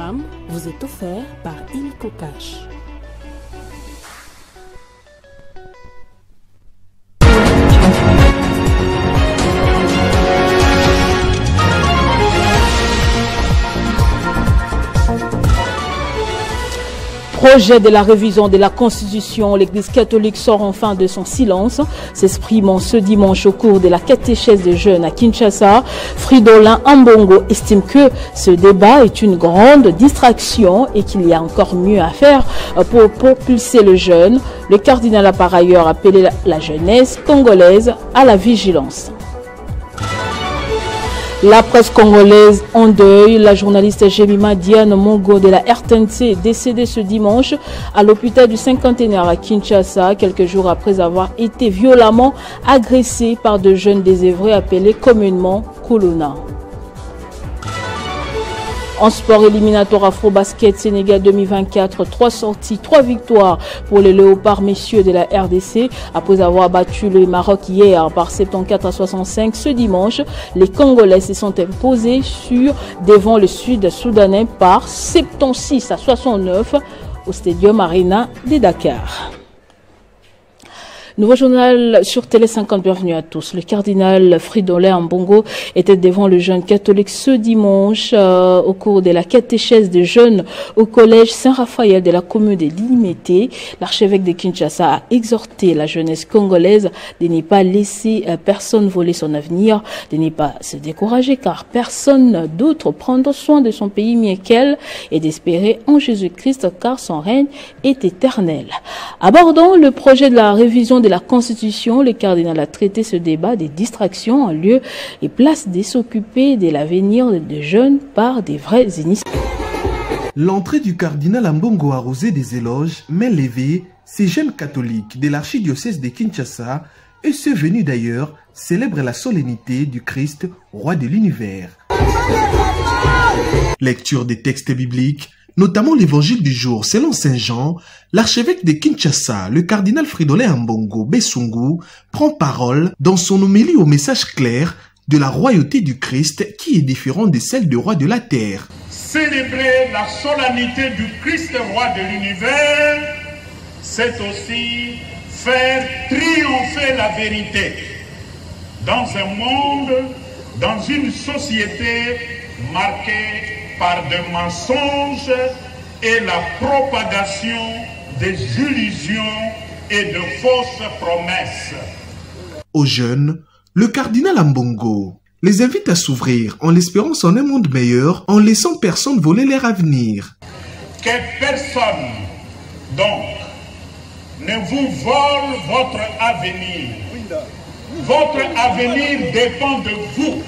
programme vous est offert par Illico Cash. Projet de la révision de la Constitution, l'Église catholique sort enfin de son silence, s'exprimant ce dimanche au cours de la catéchèse des jeunes à Kinshasa. Fridolin Ambongo estime que ce débat est une grande distraction et qu'il y a encore mieux à faire pour propulser le jeune. Le cardinal a par ailleurs appelé la jeunesse congolaise à la vigilance. La presse congolaise en deuil, la journaliste Jemima Diane Mongo de la RTNC est décédée ce dimanche à l'hôpital du cinquantenaire à Kinshasa, quelques jours après avoir été violemment agressée par de jeunes désœuvrés appelés communément Kuluna. En sport éliminatoire Afro-Basket Sénégal 2024, 3 sorties, 3 victoires pour les Léopards messieurs de la RDC. Après avoir battu le Maroc hier par 74 à 65, ce dimanche, les Congolais se sont imposés devant le Sud-Soudanais par 76 à 69 au Stadium Arena de Dakar. Nouveau journal sur Télé 50, bienvenue à tous. Le cardinal Fridolin Ambongo était devant le jeune catholique ce dimanche au cours de la catéchèse des jeunes au collège Saint-Raphaël de la commune de Limité. L'archevêque de Kinshasa a exhorté la jeunesse congolaise de ne pas laisser personne voler son avenir, de ne pas se décourager car personne d'autre prendra soin de son pays mieux qu'elle et d'espérer en Jésus-Christ car son règne est éternel. Abordant le projet de la révision de la Constitution, le cardinal a traité ce débat des distractions en lieu et place de s'occuper de l'avenir des jeunes par des vraies initiatives. L'entrée du cardinal Ambongo arrosée des éloges, main levée, ces jeunes catholiques de l'archidiocèse de Kinshasa et ceux venus d'ailleurs célèbrent la solennité du Christ, roi de l'univers. Lecture des textes bibliques, notamment l'évangile du jour selon Saint Jean, l'archevêque de Kinshasa, le cardinal Fridolin Ambongo Bessungu, prend parole dans son homélie au message clair de la royauté du Christ qui est différente de celle du roi de la terre. Célébrer la solennité du Christ, roi de l'univers, c'est aussi faire triompher la vérité dans un monde, dans une société marquée par des mensonges et la propagation des illusions et de fausses promesses. Aux jeunes, le cardinal Ambongo les invite à s'ouvrir en l'espérance en un monde meilleur, en laissant personne voler leur avenir. Que personne, donc, ne vous vole votre avenir. Votre avenir dépend de vous.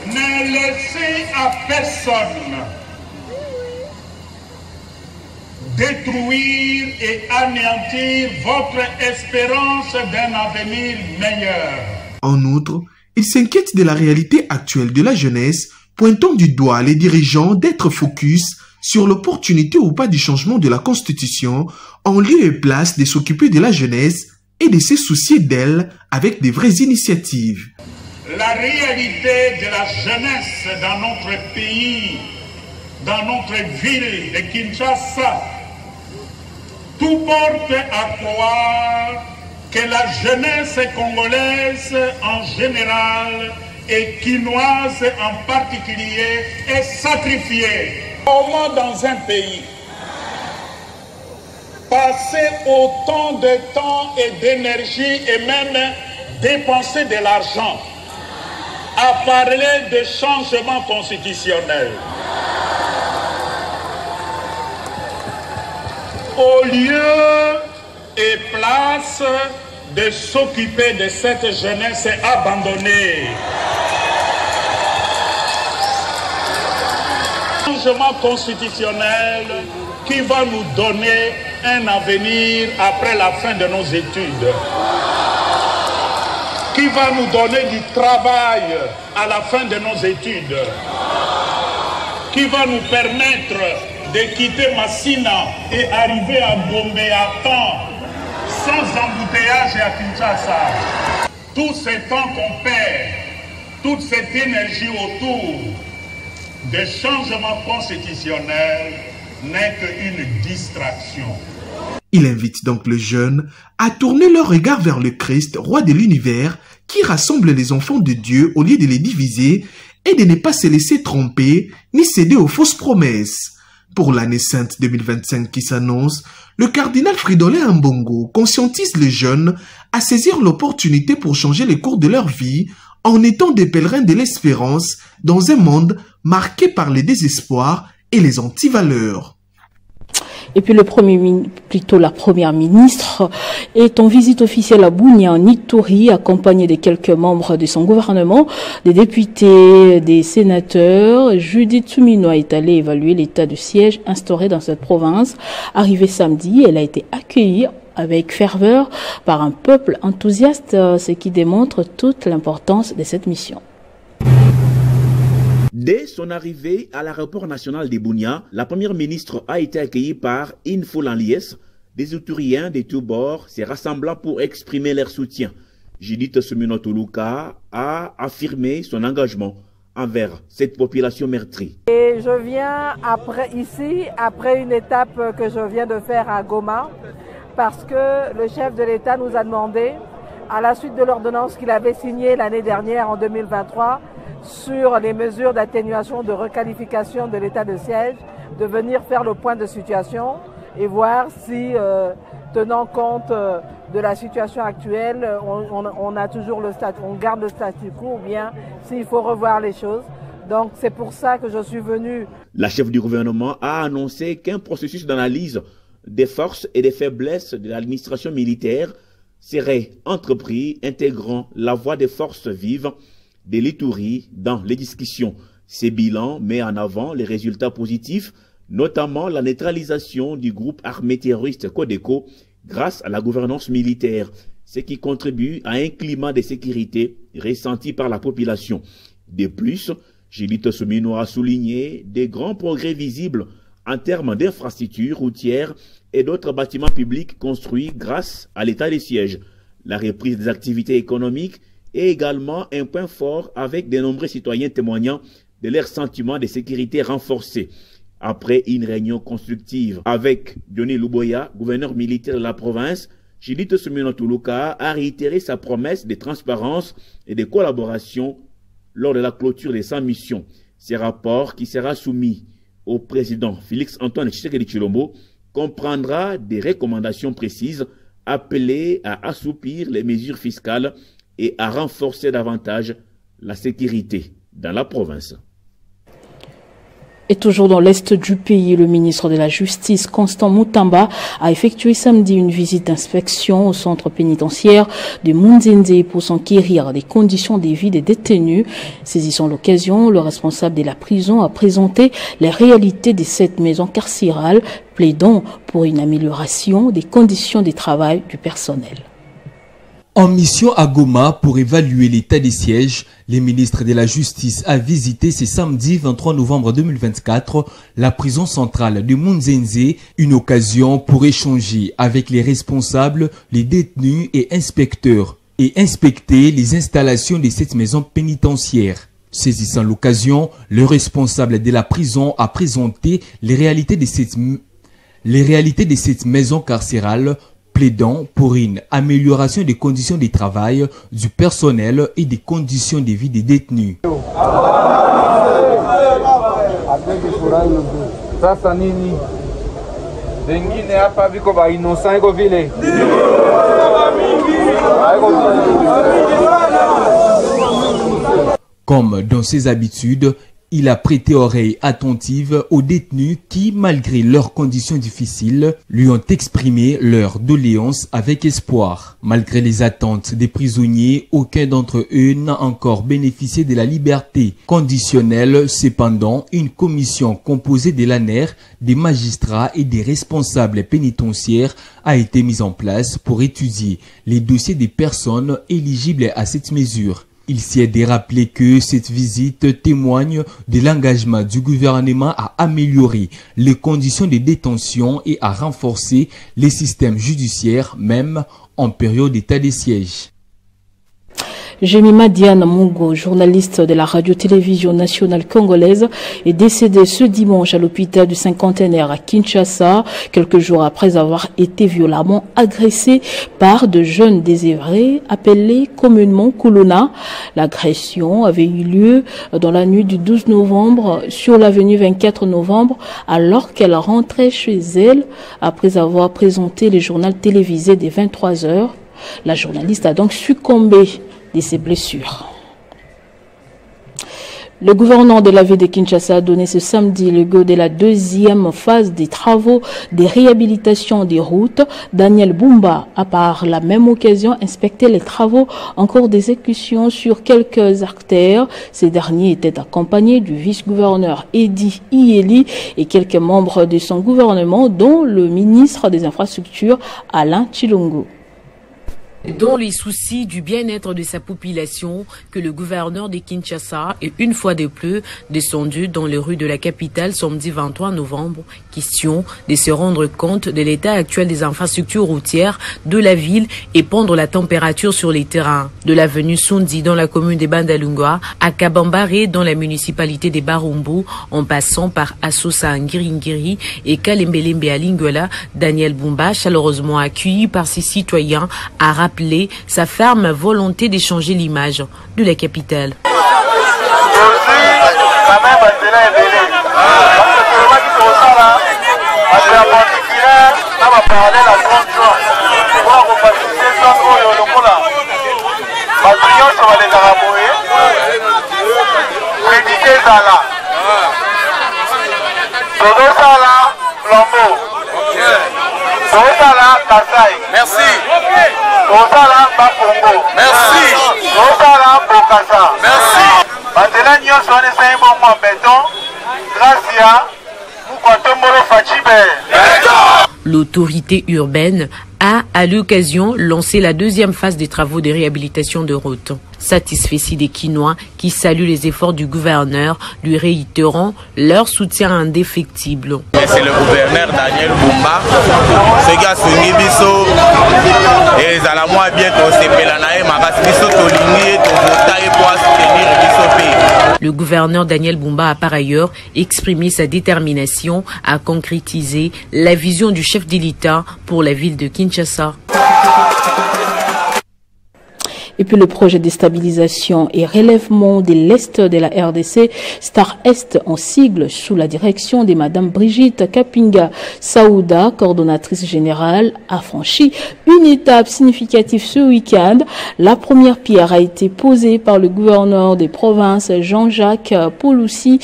Ne laissez à personne détruire et anéantir votre espérance d'un avenir meilleur. En outre, il s'inquiète de la réalité actuelle de la jeunesse, pointant du doigt les dirigeants d'être focus sur l'opportunité ou pas du changement de la Constitution, en lieu et place de s'occuper de la jeunesse et de se soucier d'elle avec de vraies initiatives. La réalité de la jeunesse dans notre pays, dans notre ville de Kinshasa, tout porte à croire que la jeunesse congolaise en général et quinoise en particulier est sacrifiée. Comment dans un pays passer autant de temps et d'énergie et même dépenser de l'argent à parler de changement constitutionnel au lieu et place de s'occuper de cette jeunesse abandonnée. Changement constitutionnel qui va nous donner un avenir après la fin de nos études, qui va nous donner du travail à la fin de nos études, qui va nous permettre de quitter Massina et arriver à Gombe à temps, sans embouteillage à Kinshasa. Tout ce temps qu'on perd toute cette énergie autour des changements constitutionnels n'est qu'une distraction. Il invite donc les jeunes à tourner leur regard vers le Christ, roi de l'univers, qui rassemble les enfants de Dieu au lieu de les diviser et de ne pas se laisser tromper ni céder aux fausses promesses. Pour l'année sainte 2025 qui s'annonce, le cardinal Fridolin Ambongo conscientise les jeunes à saisir l'opportunité pour changer les cours de leur vie en étant des pèlerins de l'espérance dans un monde marqué par les désespoirs et les antivaleurs. Et puis la première ministre est en visite officielle à Bunia, en Ituri, accompagnée de quelques membres de son gouvernement, des députés, des sénateurs. Judith Soumino est allée évaluer l'état de siège instauré dans cette province. Arrivée samedi, elle a été accueillie avec ferveur par un peuple enthousiaste, ce qui démontre toute l'importance de cette mission. Dès son arrivée à l'aéroport national de Bunia, la première ministre a été accueillie par une foule en liesse, des Ituriens de tous bords se rassemblant pour exprimer leur soutien. Judith Soumino Tuluka a affirmé son engagement envers cette population meurtrie. Et je viens après une étape que je viens de faire à Goma, parce que le chef de l'État nous a demandé, à la suite de l'ordonnance qu'il avait signée l'année dernière en 2023, sur les mesures d'atténuation de requalification de l'état de siège, de venir faire le point de situation et voir si, tenant compte de la situation actuelle, on a toujours on garde le statu quo ou bien s'il faut revoir les choses. Donc c'est pour ça que je suis venu. La chef du gouvernement a annoncé qu'un processus d'analyse des forces et des faiblesses de l'administration militaire serait entrepris, intégrant la voix des forces vives de l'Ituri dans les discussions. Ces bilans mettent en avant les résultats positifs, notamment la neutralisation du groupe armé terroriste Codeco grâce à la gouvernance militaire, ce qui contribue à un climat de sécurité ressenti par la population. De plus, Judith Soumino a souligné des grands progrès visibles en termes d'infrastructures routières et d'autres bâtiments publics construits grâce à l'état de siège. La reprise des activités économiques est également un point fort avec de nombreux citoyens témoignant de leur sentiment de sécurité renforcé. Après une réunion constructive avec Johnny Luboya, gouverneur militaire de la province, Judith Soumino Tuluka a réitéré sa promesse de transparence et de collaboration lors de la clôture de sa mission. Ce rapport, qui sera soumis au président Félix-Antoine Tshisekedi Tshilombo, comprendra des recommandations précises appelées à assouplir les mesures fiscales et à renforcer davantage la sécurité dans la province. Et toujours dans l'est du pays, le ministre de la Justice, Constant Mutamba, a effectué samedi une visite d'inspection au centre pénitentiaire de Munzenze pour s'enquérir des conditions de vie des détenus. Saisissant l'occasion, le responsable de la prison a présenté les réalités de cette maison carcérale, plaidant pour une amélioration des conditions de travail du personnel. En mission à Goma pour évaluer l'état des sièges, le ministre de la Justice a visité ce samedi 23 novembre 2024 la prison centrale de Munzenze, une occasion pour échanger avec les responsables, les détenus et inspecteurs et inspecter les installations de cette maison pénitentiaire. Saisissant l'occasion, le responsable de la prison a présenté les réalités de cette maison carcérale, plaidant pour une amélioration des conditions de travail du personnel et des conditions de vie des détenus. Comme dans ses habitudes, il a prêté oreille attentive aux détenus qui, malgré leurs conditions difficiles, lui ont exprimé leur doléance avec espoir. Malgré les attentes des prisonniers, aucun d'entre eux n'a encore bénéficié de la liberté conditionnelle. Cependant, une commission composée de l'ANER, des magistrats et des responsables pénitentiaires a été mise en place pour étudier les dossiers des personnes éligibles à cette mesure. Il s'y est de rappeler que cette visite témoigne de l'engagement du gouvernement à améliorer les conditions de détention et à renforcer les systèmes judiciaires, même en période d'état de siège. Jemima Diane Mungo, journaliste de la radio-télévision nationale congolaise, est décédée ce dimanche à l'hôpital du cinquantenaire à Kinshasa, quelques jours après avoir été violemment agressée par de jeunes désœuvrés appelés communément Kuluna. L'agression avait eu lieu dans la nuit du 12 novembre sur l'avenue 24 novembre alors qu'elle rentrait chez elle après avoir présenté le journal télévisé des 23 heures. La journaliste a donc succombé de ses blessures. Le gouverneur de la ville de Kinshasa a donné ce samedi le go de la deuxième phase des travaux de réhabilitation des routes. Daniel Bumba a par la même occasion inspecté les travaux en cours d'exécution sur quelques artères. Ces derniers étaient accompagnés du vice-gouverneur Edi Ieli et quelques membres de son gouvernement, dont le ministre des Infrastructures Alain Chilungu. Dans les soucis du bien-être de sa population, que le gouverneur de Kinshasa est une fois de plus descendu dans les rues de la capitale samedi 23 novembre, question de se rendre compte de l'état actuel des infrastructures routières de la ville et prendre la température sur les terrains. De l'avenue Sundi dans la commune de Bandalungwa à Kabambare dans la municipalité de Barumbu, en passant par Assosa Ngiringiri et Kalembelembe à Lingwela, Daniel Bumba, chaleureusement accueilli par ses citoyens, a rappelé sa ferme volonté d'échanger l'image de la capitale. Merci. L'autorité urbaine a, à l'occasion, lancé la deuxième phase des travaux de réhabilitation de route. Satisfait des Quinois qui saluent les efforts du gouverneur, lui réitérant leur soutien indéfectible. C'est le gouverneur Daniel Bumba. Ce gars c'est Biso et les Alamois bientôt c'est Pelanae Biso Tolingi et Tovotaï pour soutenir Biso pays. Le gouverneur Daniel Bumba a par ailleurs exprimé sa détermination à concrétiser la vision du chef de l'État pour la ville de Kinshasa. Et puis le projet de stabilisation et relèvement de l'Est de la RDC, Star Est en sigle, sous la direction de Madame Brigitte Kapinga Saouda, coordonnatrice générale, a franchi une étape significative ce week-end. La première pierre a été posée par le gouverneur des provinces Jean-Jacques Pouloussi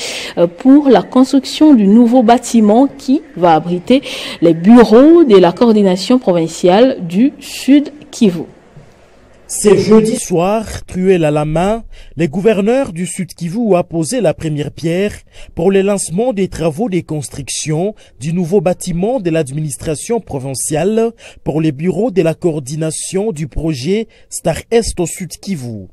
pour la construction du nouveau bâtiment qui va abriter les bureaux de la coordination provinciale du Sud Kivu. C'est jeudi soir, truelle à la main, le gouverneur du Sud Kivu a posé la première pierre pour le lancement des travaux de construction du nouveau bâtiment de l'administration provinciale pour les bureaux de la coordination du projet Star Est au Sud Kivu.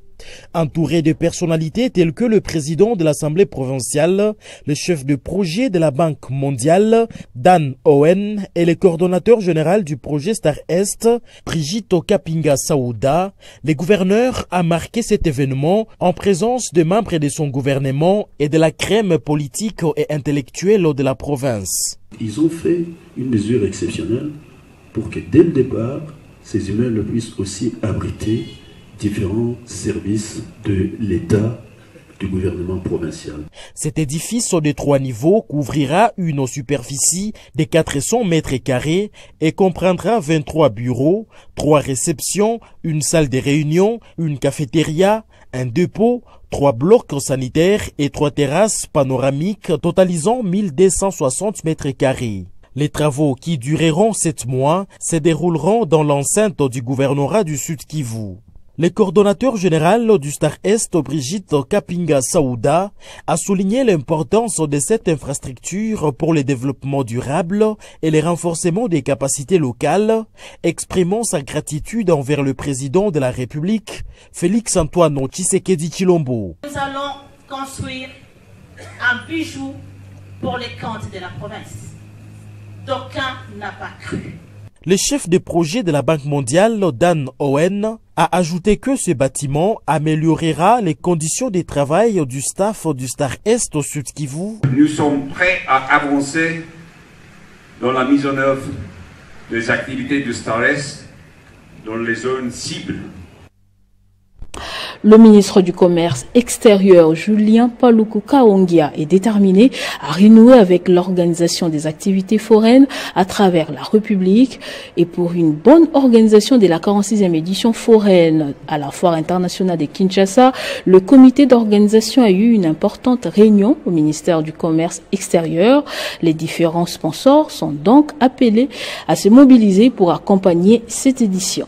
Entouré de personnalités telles que le président de l'Assemblée provinciale, le chef de projet de la Banque mondiale, Dan Owen, et le coordonnateur général du projet Star Est, Brigitte Kapinga Saouda, le gouverneur a marqué cet événement en présence de membres de son gouvernement et de la crème politique et intellectuelle de la province. Ils ont fait une mesure exceptionnelle pour que dès le départ, ces immeubles puissent aussi abriter différents services de l'État, du gouvernement provincial. Cet édifice de 3 niveaux couvrira une superficie de 400 mètres carrés et comprendra 23 bureaux, 3 réceptions, une salle de réunion, une cafétéria, un dépôt, 3 blocs sanitaires et 3 terrasses panoramiques totalisant 1260 mètres carrés. Les travaux qui dureront 7 mois se dérouleront dans l'enceinte du gouvernorat du Sud Kivu. Le coordonnateur général du Star Est, Brigitte Kapinga Saouda, a souligné l'importance de cette infrastructure pour le développement durable et le renforcement des capacités locales, exprimant sa gratitude envers le président de la République, Félix Antoine Tshisekedi Tshilombo. Nous allons construire un bijou pour les comptes de la province. D'aucuns n'a pas cru. Le chef de projet de la Banque mondiale, Dan Owen, a ajouté que ce bâtiment améliorera les conditions de travail du staff du Star Est au Sud Kivu. Nous sommes prêts à avancer dans la mise en œuvre des activités du Star Est dans les zones cibles. Le ministre du Commerce extérieur, Julien Paluku Kaongia, est déterminé à renouer avec l'organisation des activités foraines à travers la République et pour une bonne organisation de la 46e édition foraine à la Foire internationale de Kinshasa. Le comité d'organisation a eu une importante réunion au ministère du Commerce extérieur. Les différents sponsors sont donc appelés à se mobiliser pour accompagner cette édition.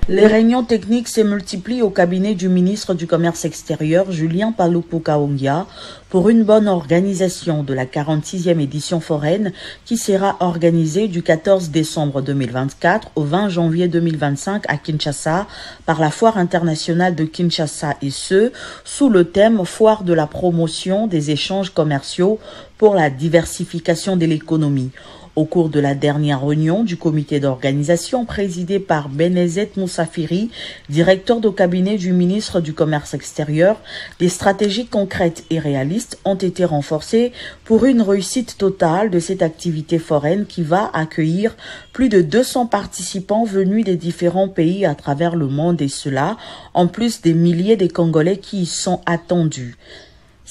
Les réunions techniques se multiplient au cabinet du ministre du Commerce extérieur, Julien Paluku Kaongia, pour une bonne organisation de la 46e édition foraine qui sera organisée du 14 décembre 2024 au 20 janvier 2025 à Kinshasa par la Foire internationale de Kinshasa et ce, sous le thème Foire de la promotion des échanges commerciaux pour la diversification de l'économie. Au cours de la dernière réunion du comité d'organisation présidé par Benezet Moussafiri, directeur de cabinet du ministre du Commerce extérieur, des stratégies concrètes et réalistes ont été renforcées pour une réussite totale de cette activité foraine qui va accueillir plus de 200 participants venus des différents pays à travers le monde et cela, en plus des milliers de Congolais qui y sont attendus.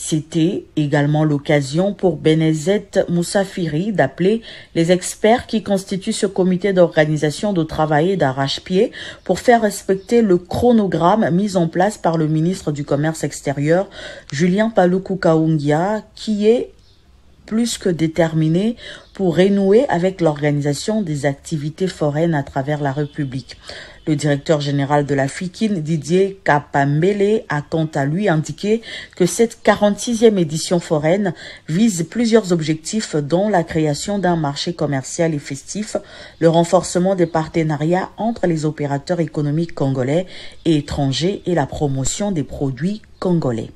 C'était également l'occasion pour Benezet Moussafiri d'appeler les experts qui constituent ce comité d'organisation de travailler d'arrache-pied pour faire respecter le chronogramme mis en place par le ministre du Commerce extérieur, Julien Paluku Kaongia, qui est plus que déterminé pour renouer avec l'organisation des activités foraines à travers la République. Le directeur général de la FIKIN, Didier Kapambele, a quant à lui indiqué que cette 46e édition foraine vise plusieurs objectifs dont la création d'un marché commercial et festif, le renforcement des partenariats entre les opérateurs économiques congolais et étrangers et la promotion des produits congolais.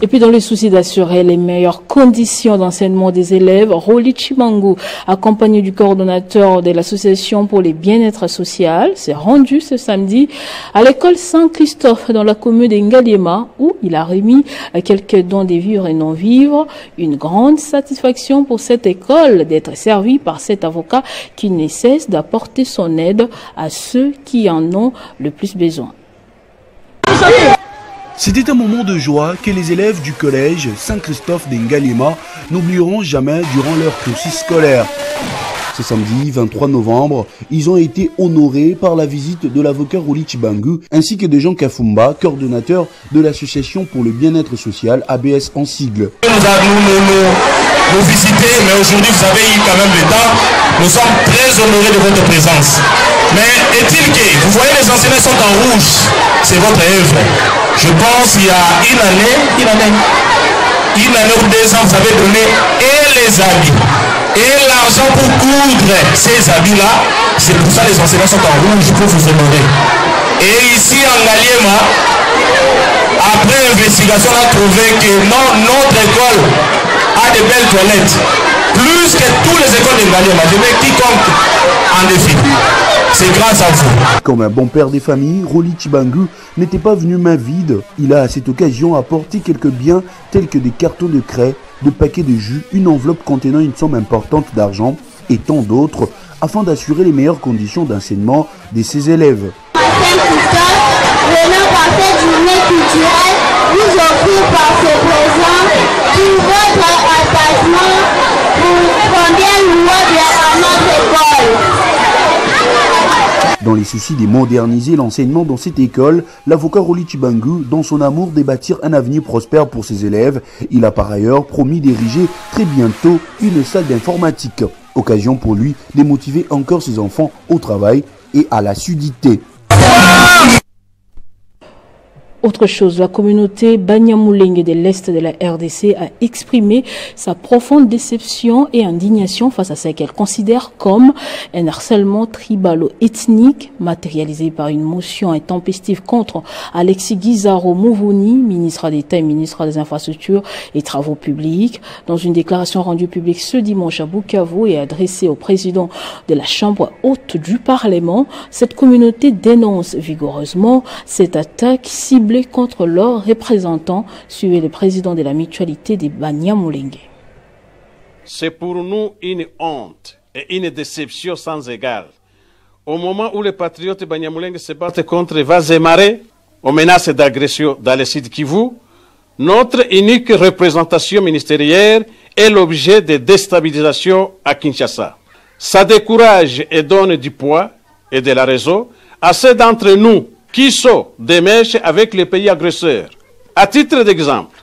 Et puis dans le souci d'assurer les meilleures conditions d'enseignement des élèves, Roli Chimangu, accompagné du coordonnateur de l'association pour le bien-être social, s'est rendu ce samedi à l'école Saint-Christophe dans la commune de Ngaliema où il a remis quelques dons de vivres et non-vivres. Une grande satisfaction pour cette école d'être servie par cet avocat qui ne cesse d'apporter son aide à ceux qui en ont le plus besoin. C'était un moment de joie que les élèves du collège Saint-Christophe de Ngaliema n'oublieront jamais durant leur cursus scolaire. Ce samedi 23 novembre, ils ont été honorés par la visite de l'avocat Roli Chibangu ainsi que de Jean Kafumba, coordonnateur de l'association pour le bien-être social, ABS en sigle. Nous visiter, mais aujourd'hui vous avez eu quand même le temps. Nous sommes très honorés de votre présence. Mais est-il que, vous voyez les enseignants sont en rouge, c'est votre œuvre. Je pense qu'il y a une année ou 2 ans, vous avez donné et les habits et l'argent pour coudre ces habits-là. C'est pour ça que les enseignants sont en rouge pour vous honorer. Et ici en Ngaliema, après investigation, on a trouvé que notre école a de belles toilettes. Plus que toutes les écoles de Ngaliema. Je mets quiconque en défi. C'est grâce à vous. Comme un bon père des familles, Roli Chibangu n'était pas venu main vide. Il a à cette occasion apporté quelques biens tels que des cartons de craie, de paquets de jus, une enveloppe contenant une somme importante d'argent et tant d'autres afin d'assurer les meilleures conditions d'enseignement de ses élèves. Venant par cette journée culturelle, vous offrir par ce présent tout votre attachement pour combien louable à notre école. Dans les soucis de moderniser l'enseignement dans cette école, l'avocat Roli Chibangu, dans son amour de bâtir un avenir prospère pour ses élèves, il a par ailleurs promis d'ériger très bientôt une salle d'informatique. Occasion pour lui de motiver encore ses enfants au travail et à l'assiduité. Autre chose, la communauté Banyamulenge de l'Est de la RDC a exprimé sa profonde déception et indignation face à ce qu'elle considère comme un harcèlement tribalo-ethnique matérialisé par une motion intempestive contre Alexis Guizaro Mouvouni, ministre d'État et ministre des Infrastructures et Travaux publics. Dans une déclaration rendue publique ce dimanche à Bukavu et adressée au président de la Chambre haute du Parlement, cette communauté dénonce vigoureusement cette attaque ciblée contre leurs représentants, suivait le président de la mutualité des Banyamulenge. C'est pour nous une honte et une déception sans égale. Au moment où les patriotes Banyamulenge se battent contre Vazemare, aux menaces d'agression dans le Sud Kivu, notre unique représentation ministérielle est l'objet de déstabilisation à Kinshasa. Ça décourage et donne du poids et de la raison à ceux d'entre nous qui sont des mèches avec les pays agresseurs. À titre d'exemple,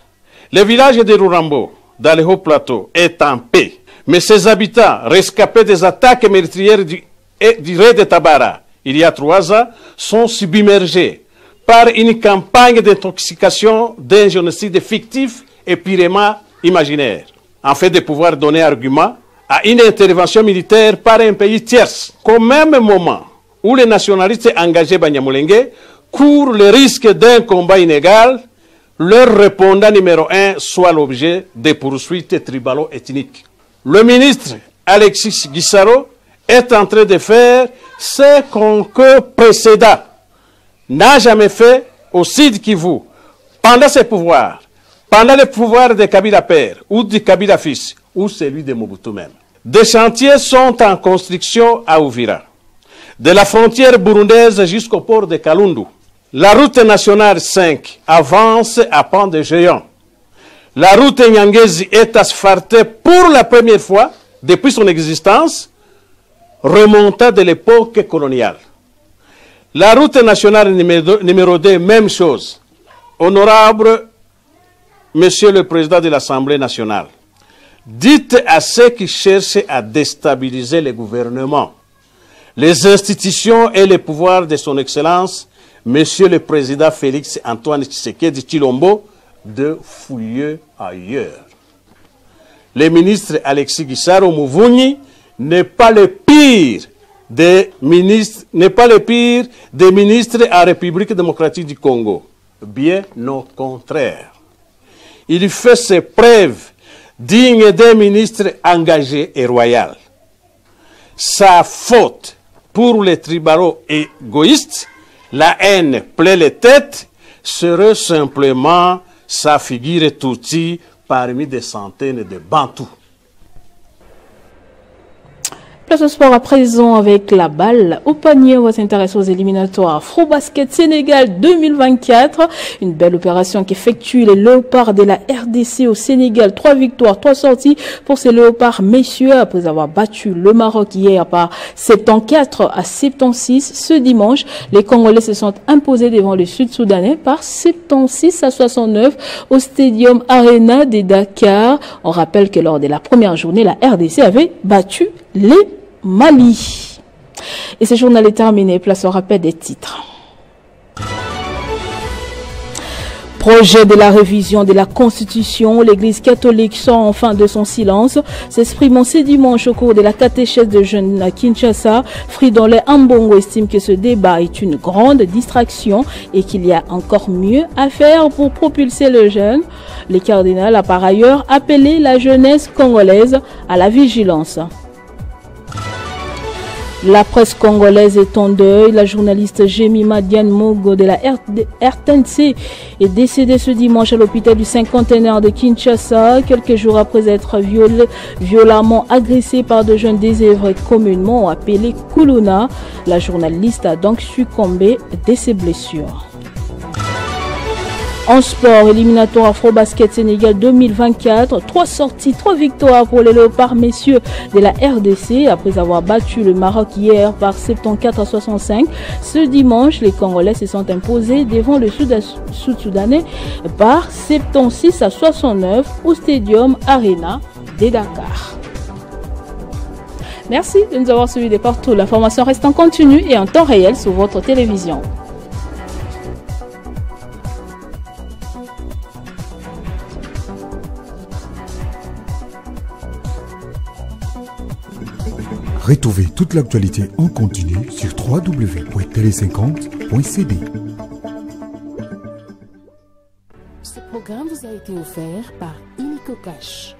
le village de Rurambo, dans le Haut-Plateau, est en paix, mais ses habitants, rescapés des attaques meurtrières du raid de Tabara, il y a 3 ans, sont submergés par une campagne d'intoxication d'un génocide fictif et purement imaginaire, en fait de pouvoir donner argument à une intervention militaire par un pays tierce. Qu'au même moment où les nationalistes engagés Banyamulenge courent le risque d'un combat inégal, leur répondant numéro 1 soit l'objet des poursuites tribalo-ethniques. Le ministre Alexis Guizaro est en train de faire ce qu'un précédent n'a jamais fait au Sud Kivu, pendant ses pouvoirs, pendant le pouvoir de Kabila père ou de Kabila fils, ou celui de Mobutu même. Des chantiers sont en construction à Uvira, de la frontière burundaise jusqu'au port de Kalundu. La route nationale 5 avance à pas de géant. La route Nyangezi est asphaltée pour la première fois depuis son existence, remontant de l'époque coloniale. La route nationale numéro 2, même chose. Honorable Monsieur le Président de l'Assemblée nationale, dites à ceux qui cherchent à déstabiliser le gouvernement, les institutions et les pouvoirs de son Excellence, Monsieur le Président Félix Antoine Tshisekedi Tshilombo, de fouiller ailleurs. Le ministre Alexis Guizaro Mouvouni n'est pas le pire des ministres, en République démocratique du Congo. Bien au contraire. Il fait ses preuves dignes d'un ministre engagé et royal. Sa faute pour les tribalo égoïstes, la haine plaît les têtes, serait simplement sa figure toutie parmi des centaines de Bantous. Place au sport à présent avec la balle au panier. On va s'intéresser aux éliminatoires Afro-Basket Sénégal 2024. Une belle opération qui effectue les Léopards de la RDC au Sénégal. 3 victoires, 3 sorties pour ces Léopards messieurs après avoir battu le Maroc hier par 74 à 76. Ce dimanche, les Congolais se sont imposés devant le Sud-Soudanais par 76 à 69 au Stadium Arena de Dakar. On rappelle que lors de la première journée, la RDC avait battu les Mali. Et ce journal est terminé. Place au rappel des titres. Projet de la révision de la Constitution, l'Église catholique sort enfin de son silence. S'exprimant ce dimanche au cours de la catéchèse de jeunes à Kinshasa, Fridolin Ambongo estime que ce débat est une grande distraction et qu'il y a encore mieux à faire pour propulser le jeune. Le cardinal a par ailleurs appelé la jeunesse congolaise à la vigilance. La presse congolaise est en deuil. La journaliste Jemima Diane Mogo de la RTNC est décédée ce dimanche à l'hôpital du cinquantenaire de Kinshasa, quelques jours après être violemment agressée par de jeunes désœuvrés communément appelés Kuluna. La journaliste a donc succombé de ses blessures. En sport, éliminatoire Afro-Basket Sénégal 2024, 3 sorties, 3 victoires pour les Léopards messieurs de la RDC après avoir battu le Maroc hier par 74 à 65. Ce dimanche, les Congolais se sont imposés devant le Sud-Soudanais par 76 à 69 au Stadium Arena de Dakar. Merci de nous avoir suivis de partout. L'information reste en continu et en temps réel sur votre télévision. Retrouvez toute l'actualité en continu sur www.tele50.cd. Ce programme vous a été offert par Illico Cash.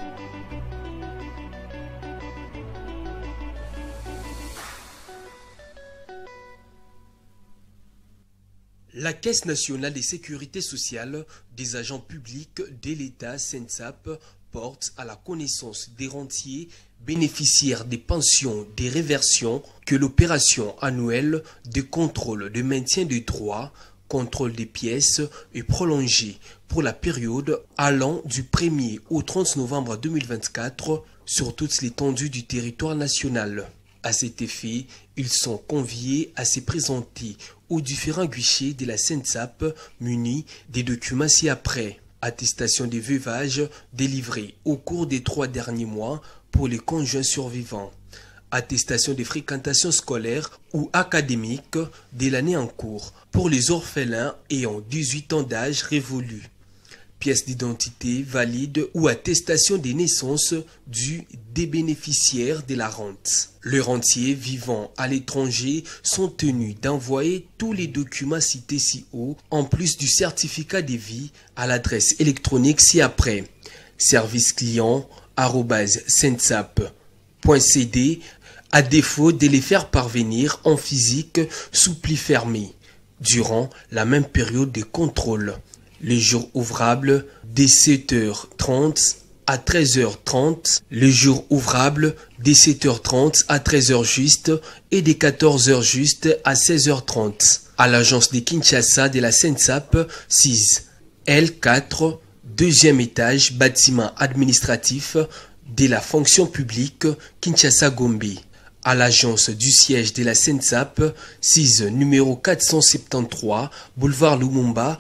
La Caisse nationale de sécurité sociale des agents publics de l'État SENSAP porte à la connaissance des rentiers bénéficiaires des pensions des réversions que l'opération annuelle de contrôle de maintien des droits, contrôle des pièces est prolongée pour la période allant du 1er au 30 novembre 2024 sur toute l'étendue du territoire national. À cet effet, ils sont conviés à se présenter aux différents guichets de la SENSAP munis des documents ci-après. Attestation de veuvage délivrée au cours des 3 derniers mois pour les conjoints survivants. Attestation de fréquentation scolaire ou académique de l'année en cours pour les orphelins ayant 18 ans d'âge révolu. Pièce d'identité valide ou attestation de naissance des bénéficiaires de la rente. Les rentiers vivant à l'étranger sont tenus d'envoyer tous les documents cités ci-haut, en plus du certificat de vie à l'adresse électronique ci-après. serviceclient@sensap.cd à défaut de les faire parvenir en physique sous pli fermé durant la même période de contrôle. Les jours ouvrables de 7h30 à 13h30, les jours ouvrables de 7h30 à 13h juste et de 14h juste à 16h30. À l'agence de Kinshasa de la SENSAP 6 L4, deuxième étage, bâtiment administratif de la fonction publique Kinshasa-Gombe. À l'agence du siège de la SENSAP 6 numéro 473, boulevard Lumumba,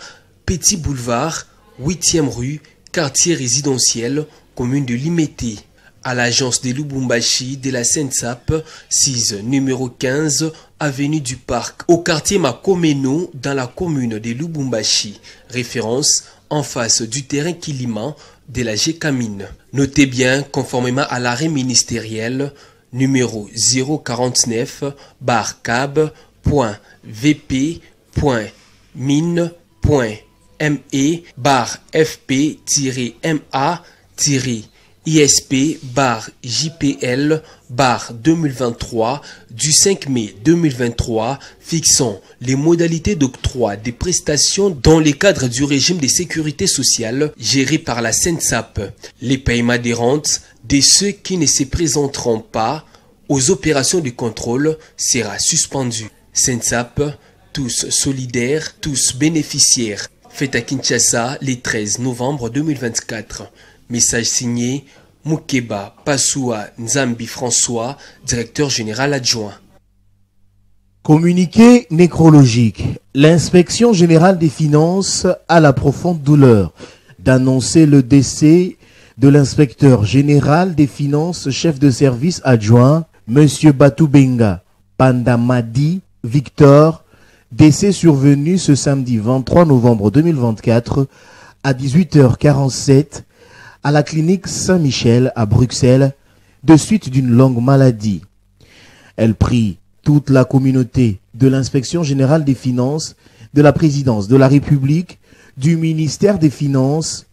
Petit Boulevard, 8e rue, quartier résidentiel, commune de Limete. À l'agence de Lubumbashi de la SENSAP, 6 numéro 15, avenue du Parc, au quartier Makomeno, dans la commune de Lubumbashi. Référence en face du terrain Kilima de la GECAMINE. Notez bien, conformément à l'arrêt ministériel numéro 049-BP.mine.FP-ME-ISP-JPL-2023 du 5 mai 2023 fixant les modalités d'octroi des prestations dans le cadre du régime de sécurité sociale géré par la SENSAP. Les paiements des rentes de ceux qui ne se présenteront pas aux opérations de contrôle sera suspendu. SENSAP, tous solidaires, tous bénéficiaires. Fait à Kinshasa le 13 novembre 2024. Message signé Mukeba Passoua Nzambi François, directeur général adjoint. Communiqué nécrologique. L'inspection générale des finances a la profonde douleur d'annoncer le décès de l'inspecteur général des finances, chef de service adjoint, M. Batoubenga Pandamadi Victor, décès survenu ce samedi 23 novembre 2024 à 18h47 à la clinique Saint-Michel à Bruxelles de suite d'une longue maladie. Elle prie toute la communauté de l'inspection générale des finances, de la présidence de la République, du ministère des Finances,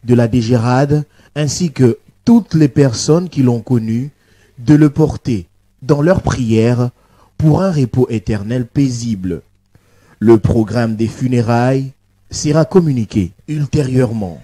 de la DGRAD, ainsi que toutes les personnes qui l'ont connu, de le porter dans leurs prières pour un repos éternel paisible. Le programme des funérailles sera communiqué ultérieurement.